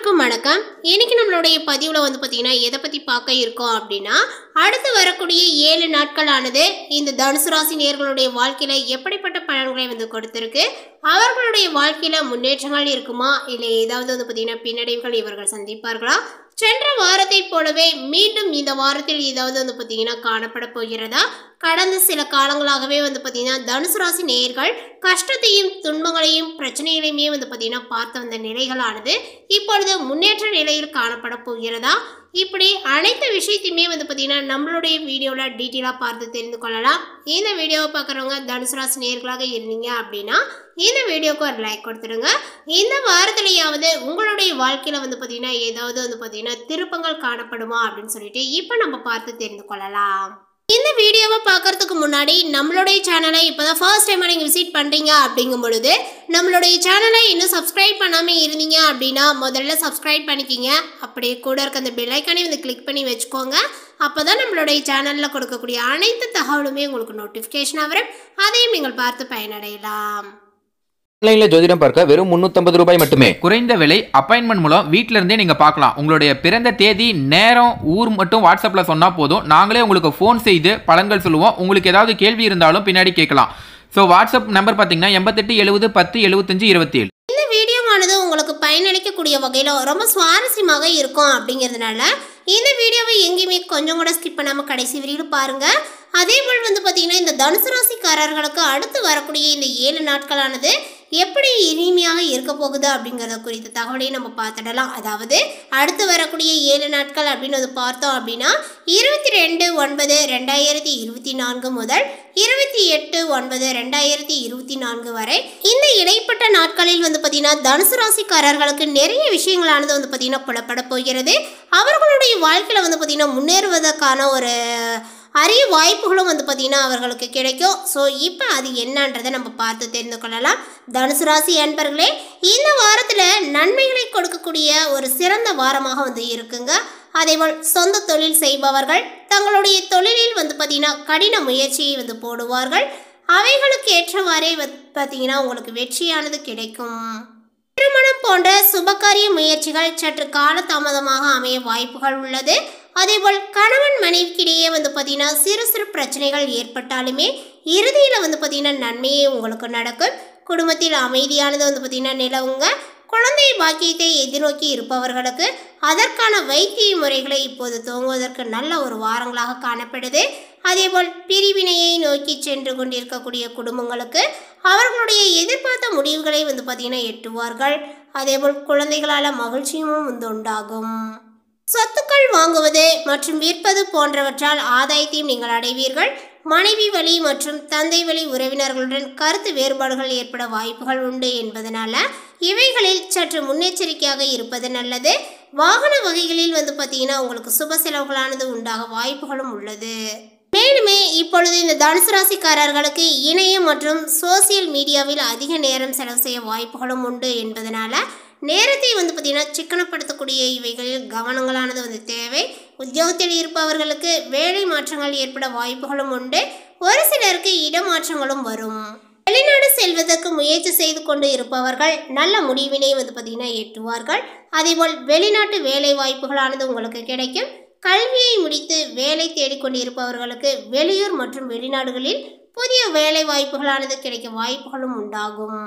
அனைவருக்கும் வணக்கம். இன்னைக்கு நம்மளுடைய பதிவுல பாத்தீங்கன்னா எதை பத்தி பார்க்க இருக்கோம் அப்படின்னா, அடுத்து வரக்கூடிய 7 நாட்களானது இந்த தனுசு ராசி நேயர்களுடைய வாழ்க்கையில எப்படிப்பட்ட பலன்களை கொடுத்திருக்கு, அவர்களுடைய வாழ்க்கையில முன்னேற்றங்கள் இருக்குமா, இல்லை ஏதாவது பாத்தீங்கன்னா பின்னடைவுகள் இவர்கள் சந்திப்பார்களா, சென்ற வாரத்தை போலவே மீண்டும் இந்த வாரத்தில் ஏதாவது பாத்தீங்கன்னா காணப்பட போகிறதா, கடந்த சில காலங்களாகவே பாத்தீங்கன்னா தனுசு ராசி நேயர்கள் கஷ்டத்தையும் துன்பங்களையும் பிரச்சனைகளையுமே பாத்தீங்கன்னா பார்த்து வந்த நிலைகளானது இப்பொழுது முன்னேற்ற நிலையில் காணப்பட போகிறதா, இப்படி அனைத்து விஷயத்தையுமே பாத்தீங்கன்னா நம்மளுடைய வீடியோவில் டீட்டெயிலாக பார்த்து தெரிந்து கொள்ளலாம். இந்த வீடியோவை பார்க்குறவங்க தனுசு ராசி நேயர்களாக இருந்தீங்க அப்படின்னா இந்த வீடியோக்கு ஒரு லைக் கொடுத்துடுங்க. இந்த வாரத்திலேயாவது உங்களுடைய வாழ்க்கையில் பாத்தீங்கன்னா ஏதாவது பாத்தீங்கன்னா திருப்பங்கள் காணப்படுமா அப்படின்னு சொல்லிட்டு இப்போ நம்ம பார்த்து தெரிந்து கொள்ளலாம். இந்த வீடியோவை பார்க்கறதுக்கு முன்னாடி நம்மளுடைய சேனலை இப்போதான் ஃபர்ஸ்ட் டைம் நீங்கள் விசிட் பண்ணுறீங்க அப்படிங்கும் பொழுது நம்மளுடைய சேனலை இன்னும் சப்ஸ்கிரைப் பண்ணாமல் இருந்தீங்க அப்படின்னா முதல்ல சப்ஸ்கிரைப் பண்ணிக்கிங்க. அப்படியே கூட இருக்க அந்த பெல் ஐக்கானே கிளிக் பண்ணி வச்சுக்கோங்க. அப்போ தான் நம்மளுடைய சேனலில் கொடுக்கக்கூடிய அனைத்து தகவலுமே உங்களுக்கு நோட்டிஃபிகேஷனாக வரும். அதையும் நீங்கள் பார்த்து பயனடையலாம். ஆன்லைன்ல ஜோதிடம் பார்க்க வெறும் 350 ரூபாய் மட்டுமே. குறைந்த விலை, அப்பாயின்மெண்ட் மூலம் வீட்டில இருந்தே நீங்க பார்க்கலாம். உங்களுடைய பிறந்த தேதி, நேரம், ஊர் மட்டும் வாட்ஸ்அப்ல சொன்னா போதும். நாங்களே உங்களுக்கு ஃபோன் செய்து பலன்கள் சொல்லுவோம். உங்களுக்கு ஏதாவது கேள்வி இருந்தாலும் பின்னாடி கேட்கலாம். ஸோ வாட்ஸ்அப் நம்பர் பார்த்தீங்கன்னா 88 70 10 75 27. இந்த வீடியோவானது உங்களுக்கு பயனளிக்கக்கூடிய வகையில் ரொம்ப சுவாரஸ்யமாக இருக்கும் அப்படிங்கிறதுனால இந்த வீடியோவை எங்கேயுமே கொஞ்சம் கூட ஸ்கிப் பண்ணாமல் கடைசி வரையிலும் பாருங்கள். அதே போல் பார்த்தீங்கன்னா இந்த தனுசு ராசிக்காரர்களுக்கு அடுத்து வரக்கூடிய இந்த 7 நாட்களானது எப்படி இனிமையாக இருக்க போகுது அப்படிங்கிறத குறித்த தகவலையும் நம்ம பார்த்துடலாம். அதாவது அடுத்து வரக்கூடிய 7 நாட்கள் அப்படின்னு பார்த்தோம் அப்படின்னா 22/9/2024 முதல் 28/9/2024 வரை இந்த இடைப்பட்ட நாட்களில் பார்த்தீங்கன்னா தனுசு ராசிக்காரர்களுக்கு நிறைய விஷயங்களானது பார்த்தீங்கன்னா புலப்பட போகிறது. அவர்களுடைய வாழ்க்கையில் பார்த்தீங்கன்னா முன்னேறுவதற்கான ஒரு அரிய வாய்ப்புகளும் பார்த்தீங்கன்னா அவர்களுக்கு கிடைக்கும். ஸோ இப்போ அது என்னன்றதை நம்ம பார்த்து தெரிந்து கொள்ளலாம். தனுசு ராசி அன்பர்களே, இந்த வாரத்தில் நன்மைகளை கொடுக்கக்கூடிய ஒரு சிறந்த வாரமாக இருக்குங்க. அதேபோல் சொந்த தொழில் செய்பவர்கள் தங்களுடைய தொழிலில் பார்த்தீங்கன்னா கடின முயற்சியை போடுவார்கள். அவைகளுக்கு ஏற்றவாறே பார்த்தீங்கன்னா உங்களுக்கு வெற்றியானது கிடைக்கும். திருமணம் போன்ற சுபகாரிய முயற்சிகள் சற்று காலதாமதமாக அமைய வாய்ப்புகள் உள்ளது. அதேபோல் கணவன் மனைவிக்கிடையே பார்த்தீங்கன்னா சிறு சிறு பிரச்சனைகள் ஏற்பட்டாலுமே இறுதியில் பார்த்தீங்கன்னா நன்மையே உங்களுக்கு நடக்கும். குடும்பத்தில் அமைதியானது பார்த்தீங்கன்னா நிலவுங்க. குழந்தை பாக்கியத்தை எதிர்நோக்கி இருப்பவர்களுக்கு அதற்கான வைத்திய முறைகளை இப்போது துவங்குவதற்கு நல்ல ஒரு வாரங்களாக காணப்படுது. அதேபோல் பிரிவினையை நோக்கி சென்று கொண்டிருக்கக்கூடிய குடும்பங்களுக்கு அவர்களுடைய எதிர்பார்த்த முடிவுகளை பார்த்தீங்கன்னா எட்டுவார்கள். அதேபோல் குழந்தைகளால் மகிழ்ச்சியும் உண்டாகும். சொத்துக்கள் வாங்குவது மற்றும் விற்பது போன்றவற்றால் ஆதாயத்தையும் நீங்கள் அடைவீர்கள். மனைவி வழி மற்றும் தந்தை வழி உறவினர்களுடன் கருத்து வேறுபாடுகள் ஏற்பட வாய்ப்புகள் உண்டு என்பதனால இவைகளில் சற்று முன்னெச்சரிக்கையாக இருப்பது நல்லது. வாகன வகைகளில் பார்த்தீங்கன்னா உங்களுக்கு சுப செலவுகளானது உண்டாக வாய்ப்புகளும் உள்ளது. மேலுமே இப்பொழுது இந்த தனுசு ராசிக்காரர்களுக்கு இணையம் மற்றும் சோசியல் மீடியாவில் அதிக நேரம் செலவு செய்ய வாய்ப்புகளும் உண்டு என்பதனால நேரத்தை பார்த்தீங்கன்னா சிக்கனப்படுத்தக்கூடிய இவைகளில் கவனங்களானது தேவை. உத்தியோகத்தில் இருப்பவர்களுக்கு வேலை மாற்றங்கள் ஏற்பட வாய்ப்புகளும் உண்டு. ஒரு சிலருக்கு இடமாற்றங்களும் வரும். வெளிநாடு செல்வதற்கு முயற்சி செய்து கொண்டு இருப்பவர்கள் நல்ல முடிவினை பார்த்தீங்கன்னா எட்டுவார்கள். அதேபோல் வெளிநாட்டு வேலை வாய்ப்புகளானது உங்களுக்கு கிடைக்கும். கல்வியை முடித்து வேலை தேடிக்கொண்டு இருப்பவர்களுக்கு வெளியூர் மற்றும் வெளிநாடுகளில் புதிய வேலை வாய்ப்புகளானது கிடைக்க வாய்ப்புகளும் உண்டாகும்.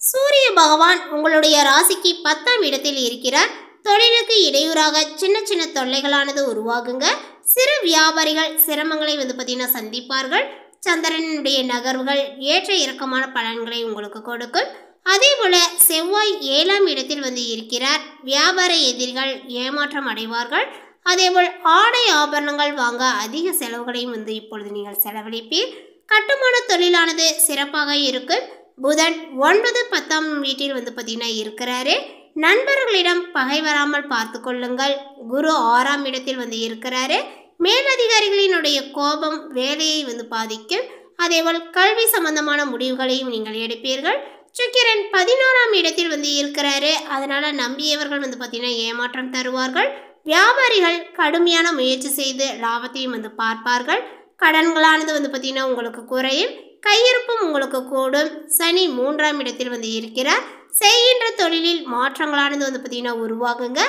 சூரிய பகவான் உங்களுடைய ராசிக்கு 10ஆம் இடத்தில் இருக்கிறார். தொழிலுக்கு இடையூறாக சின்ன சின்ன தொல்லைகளானது உருவாகுங்க. சிறு வியாபாரிகள் சிரமங்களை பார்த்தீங்கன்னா சந்திப்பார்கள். சந்திரனுடைய நகர்வுகள் ஏற்ற இறக்கமான பலன்களை உங்களுக்கு கொடுக்கும். அதே போல செவ்வாய் 7ஆம் இடத்தில் இருக்கிறார். வியாபார எதிரிகள் ஏமாற்றம் அடைவார்கள். அதேபோல் ஆடை ஆபரணங்கள் வாங்க அதிக செலவுகளையும் இப்பொழுது நீங்கள் செலவழிப்பீர். கட்டுமான தொழிலானது சிறப்பாக இருக்கும். புதன் 9 10ஆம் வீட்டில் பார்த்தீங்கன்னா இருக்கிறாரு. நண்பர்களிடம் பகை வராமல் பார்த்து கொள்ளுங்கள். குரு 6ஆம் இடத்தில் இருக்கிறாரு. மேலதிகாரிகளினுடைய கோபம் வேலையை பாதிக்கும். அதேபோல் கல்வி சம்பந்தமான முடிவுகளையும் நீங்கள் எடுப்பீர்கள். சுக்கிரன் 11ஆம் இடத்தில் இருக்கிறாரு. அதனால நம்பியவர்கள் பார்த்தீங்கன்னா ஏமாற்றம் தருவார்கள். வியாபாரிகள் கடுமையான முயற்சி செய்து லாபத்தையும் பார்ப்பார்கள். கடன்களானது பார்த்தீங்கன்னா உங்களுக்கு குறையும். கையிருப்பும் உங்களுக்கு கூடும். சனி 3ஆம் இடத்தில் இருக்கிறார். செய்கின்ற தொழிலில் மாற்றங்களானது வந்து பார்த்தீங்கன்னா உருவாகுங்க.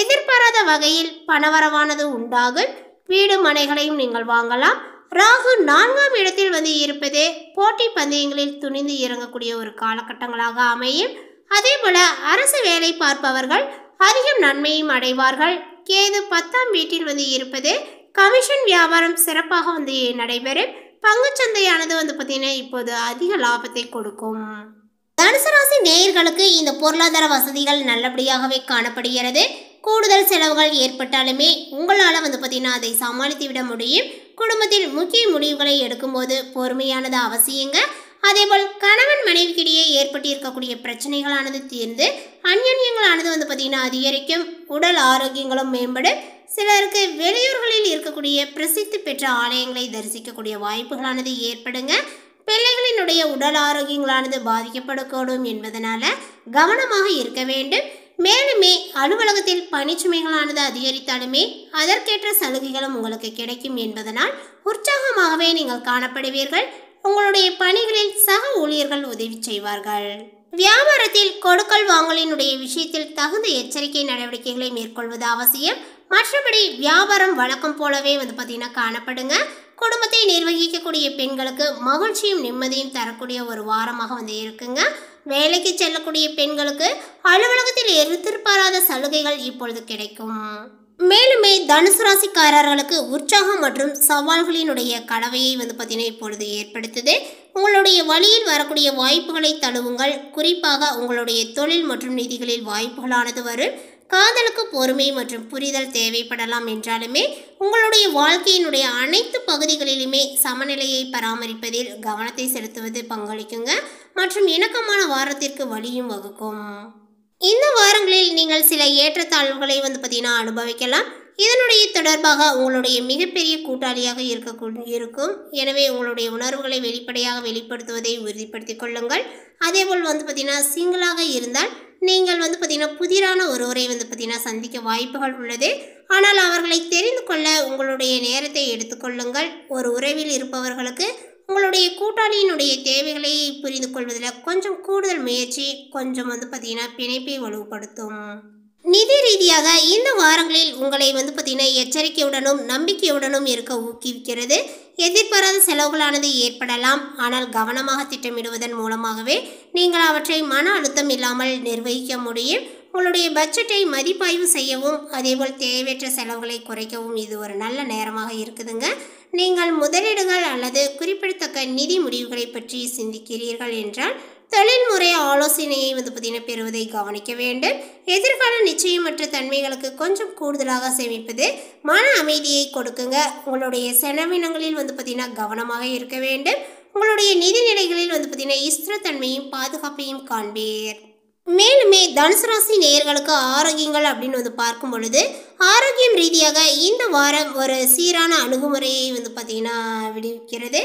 எதிர்பாராத வகையில் பணவரவானது உண்டாகும். வீடு மனைகளையும் நீங்கள் வாங்கலாம். ராகு 4ஆம் இடத்தில் வந்து இருப்பது போட்டி பந்தயங்களில் துணிந்து இறங்கக்கூடிய ஒரு காலகட்டங்களாக அமையும். அதே போல அரசு வேலை பார்ப்பவர்கள் அதிகம் நன்மையும் அடைவார்கள். கேது 10ஆம் வீட்டில் வந்து இருப்பது கமிஷன் வியாபாரம் சிறப்பாக வந்து நடைபெறும். பங்குச்சந்தையானது வந்து பார்த்தீங்கன்னா இப்போது அதிக லாபத்தை கொடுக்கும். தனுசு ராசி நேயர்களுக்கு இந்த பொருளாதார வசதிகள் நல்லபடியாகவே காணப்படுகிறது. கூடுதல் செலவுகள் ஏற்பட்டாலுமே உங்களால் வந்து பார்த்தீங்கன்னா அதை சமாளித்து விட முடியும். குடும்பத்தில் முக்கிய முடிவுகளை எடுக்கும்போது பொறுமையானது அவசியங்க. அதேபோல் கணவன் மனைவிக்கிடையே ஏற்பட்டிருக்கக்கூடிய பிரச்சனைகளானது தீர்ந்து அந்யோன்யங்களானது வந்து பார்த்தீங்கன்னா அதிகரிக்கும். உடல் ஆரோக்கியங்களும் மேம்படும். சிலருக்கு வெளியூர்களில் இருக்கக்கூடிய பிரசித்தி பெற்ற ஆலயங்களை தரிசிக்கக்கூடிய வாய்ப்புகளானது ஏற்படுங்க. பிள்ளைகளினுடைய உடல் ஆரோக்கியங்களானது பாதிக்கப்படக்கூடும் என்பதனால கவனமாக இருக்க வேண்டும். மேலுமே அலுவலகத்தில் பணிச்சுமைகளானது அதிகரித்தாலுமே அதற்கேற்ற சலுகைகளும் உங்களுக்கு கிடைக்கும் என்பதனால் உற்சாகமாகவே நீங்கள் காணப்படுவீர்கள். உங்களுடைய பணிகளில் சக ஊழியர்கள் உதவி செய்வார்கள். வியாபாரத்தில் கொடுக்கல் வாங்கலினுடைய விஷயத்தில் தகுந்த எச்சரிக்கை நடவடிக்கைகளை மேற்கொள்வது அவசியம். மற்றபடி வியாபாரம் வழக்கம் போலவே வந்து பார்த்தீங்கன்னா காணப்படுங்க. குடும்பத்தை நிர்வகிக்கக்கூடிய பெண்களுக்கு மகிழ்ச்சியும் நிம்மதியும் தரக்கூடிய ஒரு வாரமாக வந்து இருக்குங்க. வேலைக்கு செல்லக்கூடிய பெண்களுக்கு அலுவலகத்தில் எதிர்பாராத சலுகைகள் இப்பொழுது கிடைக்கும். மேலுமே தனுசு ராசிக்காரர்களுக்கு உற்சாகம் மற்றும் சவால்களினுடைய கலவையை வந்து பார்த்தீங்கன்னா இப்பொழுது ஏற்படுத்துது. உங்களுடைய வழியில் வரக்கூடிய வாய்ப்புகளை தழுவுங்கள். குறிப்பாக உங்களுடைய தொழில் மற்றும் நிதிகளில் வாய்ப்புகளானது வரும். காதலுக்கு பொறுமை மற்றும் புரிதல் தேவைப்படலாம் என்றாலுமே உங்களுடைய வாழ்க்கையினுடைய அனைத்து பகுதிகளிலுமே சமநிலையை பராமரிப்பதில் கவனத்தை செலுத்துவது பங்களிக்குங்க. மற்றும் இணக்கமான வாரத்திற்கு வழியும் வகுக்கும். இந்த வாரங்களில் நீங்கள் சில ஏற்றத்தாழ்வுகளை வந்து பார்த்தீங்கன்னா அனுபவிக்கலாம். இதனுடைய தொடர்பாக உங்களுடைய மிகப்பெரிய கூட்டாளியாக இருக்கும். எனவே உங்களுடைய உணர்வுகளை வெளிப்படையாக வெளிப்படுத்துவதை உறுதிப்படுத்திக் கொள்ளுங்கள். அதேபோல் வந்து பார்த்தீங்கன்னா சிங்கிளாக இருந்தால் நீங்கள் வந்து பார்த்தீங்கன்னா புதிரான ஒருவரை வந்து பார்த்தீங்கன்னா சந்திக்க வாய்ப்புகள் உள்ளது. ஆனால் அவர்களை தெரிந்து கொள்ள உங்களுடைய நேரத்தை எடுத்துக்கொள்ளுங்கள். ஒரு உறவில் இருப்பவர்களுக்கு உங்களுடைய கூட்டாளியினுடைய தேவைகளை புரிந்து கொள்வதில் கொஞ்சம் கூடுதல் முயற்சி கொஞ்சம் வந்து பார்த்தீங்கன்னா பிணைப்பை வலுப்படுத்தும். நிதி ரீதியாக இந்த வாரங்களில் உங்களை வந்து பார்த்தீங்கன்னா எச்சரிக்கையுடனும் நம்பிக்கையுடனும் இருக்க ஊக்குவிக்கிறது. எதிர்பாராத செலவுகளானது ஏற்படலாம். ஆனால் கவனமாக திட்டமிடுவதன் மூலமாகவே நீங்கள் அவற்றை மன அழுத்தம் இல்லாமல் நிர்வகிக்க முடியும். உங்களுடைய பட்ஜெட்டை மதிப்பாய்வு செய்யவும் அதேபோல் தேவையற்ற செலவுகளை குறைக்கவும் இது ஒரு நல்ல நேரமாக இருக்குதுங்க. நீங்கள் முதலீடுகள் அல்லது குறிப்பிடத்தக்க நிதி முடிவுகளை பற்றி சிந்திக்கிறீர்கள் என்றால் தொழில்முறை ஆலோசனையை வந்து பார்த்தீங்கன்னா பெறுவதை கவனிக்க வேண்டும். எதிர்கால நிச்சயமற்ற தன்மைகளுக்கு கொஞ்சம் கூடுதலாக சேமிப்பது மன அமைதியை கொடுக்குங்க. உங்களுடைய செலவினங்களில் வந்து பார்த்தீங்கன்னா கவனமாக இருக்க வேண்டும். உங்களுடைய நிதிநிலைகளில் வந்து பார்த்தீங்கன்னா ஸ்திரத்தன்மையும் பாதுகாப்பையும் காண்பீர். மேலுமே தனுசு ராசி நேயர்களுக்கு ஆரோக்கியங்கள் அப்படின்னு வந்து பார்க்கும் பொழுது ஆரோக்கியம் ரீதியாக இந்த வாரம் ஒரு சீரான அணுகுமுறையை வந்து பார்த்தீங்கன்னா விடுவிக்கிறது.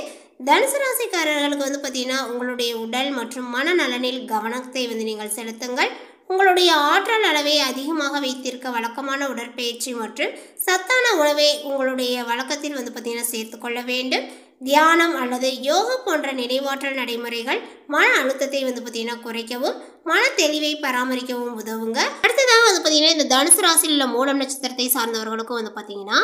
தனுசு ராசிக்காரர்களுக்கு வந்து பார்த்தீங்கன்னா உங்களுடைய உடல் மற்றும் மனநலனில் கவனத்தை வந்து நீங்கள் செலுத்துங்கள். உங்களுடைய ஆற்றல் அளவை அதிகமாக வைத்திருக்க வழக்கமான உடற்பயிற்சி மற்றும் சத்தான உணவை உங்களுடைய வழக்கத்தில் வந்து பார்த்தீங்கன்னா சேர்த்துக்கொள்ள வேண்டும். தியானம் அல்லது யோகா போன்ற நினைவாற்றல் நடைமுறைகள் மன அழுத்தத்தை வந்து பார்த்தீங்கன்னா குறைக்கவும் மன தெளிவை பராமரிக்கவும் உதவுங்க. அடுத்ததாக வந்து பார்த்தீங்கன்னா இந்த தனுசு ராசியில் உள்ள மூலம் நட்சத்திரத்தை சார்ந்தவர்களுக்கும் வந்து பார்த்தீங்கன்னா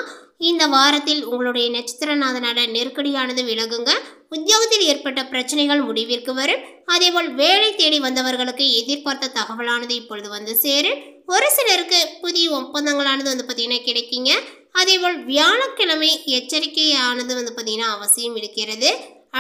இந்த வாரத்தில் உங்களுடைய நட்சத்திரநாதனால நெருக்கடியானது விலகுங்க. உத்தியோகத்தில் ஏற்பட்ட பிரச்சனைகள் முடிவிற்கு வரும். அதேபோல் வேலை தேடி வந்தவர்களுக்கு எதிர்பார்த்த தகவலானது இப்பொழுது வந்து சேரும். ஒரு சிலருக்கு புதிய ஒப்பந்தங்களானது வந்து பார்த்தீங்கன்னா கிடைக்குங்க. அதேபோல் வியாழக்கிழமை எச்சரிக்கையானது வந்து பார்த்தீங்கன்னா அவசியம் இருக்கிறது.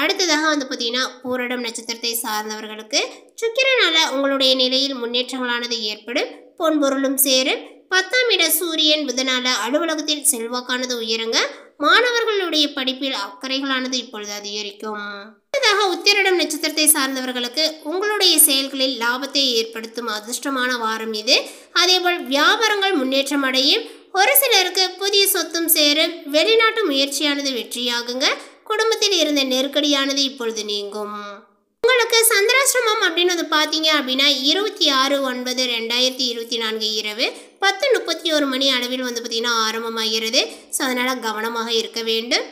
அடுத்ததாக வந்து பார்த்தீங்கன்னா பூரடம் நட்சத்திரத்தை சார்ந்தவர்களுக்கு சுக்கிரனால உங்களுடைய நிலையில் முன்னேற்றங்களானது ஏற்படும். பொன்பொருளும் சேரும். 10ஆம் இட சூரியன் புதனால அலுவலகத்தில் செல்வாக்கானது உயருங்க. மாணவர்களுடைய படிப்பில் அக்கறைகளானது இப்பொழுது அதிகரிக்கும். அடுத்ததாக உத்திரடம் நட்சத்திரத்தை சார்ந்தவர்களுக்கு உங்களுடைய செயல்களில் லாபத்தை ஏற்படுத்தும் அதிர்ஷ்டமான வாரம் இது. அதேபோல் வியாபாரங்கள் முன்னேற்றம் அடையும். ஒரு சிலருக்கு புதிய சொத்தும் சேரும். வெளிநாட்டு முயற்சியானது வெற்றியாகுங்க. குடும்பத்தில் இருந்த நெருக்கடியானது இப்பொழுது நீங்கும். உங்களுக்கு சந்திராசிரமம் அப்படின்னு வந்து பார்த்தீங்க அப்படின்னா 26/9/2024 இரவு 10:31 மணி அளவில் வந்து பார்த்தீங்கன்னா ஆரம்பமாகிறது. ஸோ அதனால் கவனமாக இருக்க வேண்டும்.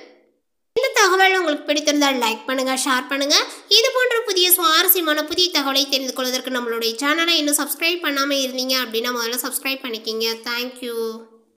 இந்த இந்த தகவல் உங்களுக்கு பிடித்திருந்தால் லைக் பண்ணுங்க, ஷேர் பண்ணுங்க. இது போன்ற புதிய சுவாரஸ்யமான புதிய தகவலை தெரிந்து கொள்வதற்கு நம்மளுடைய சேனலை இன்னும் சப்ஸ்கிரைப் பண்ணாமல் இருந்தீங்க அப்படின்னா முதல்ல சப்ஸ்கிரைப் பண்ணிக்கிங்க. தேங்க்யூ.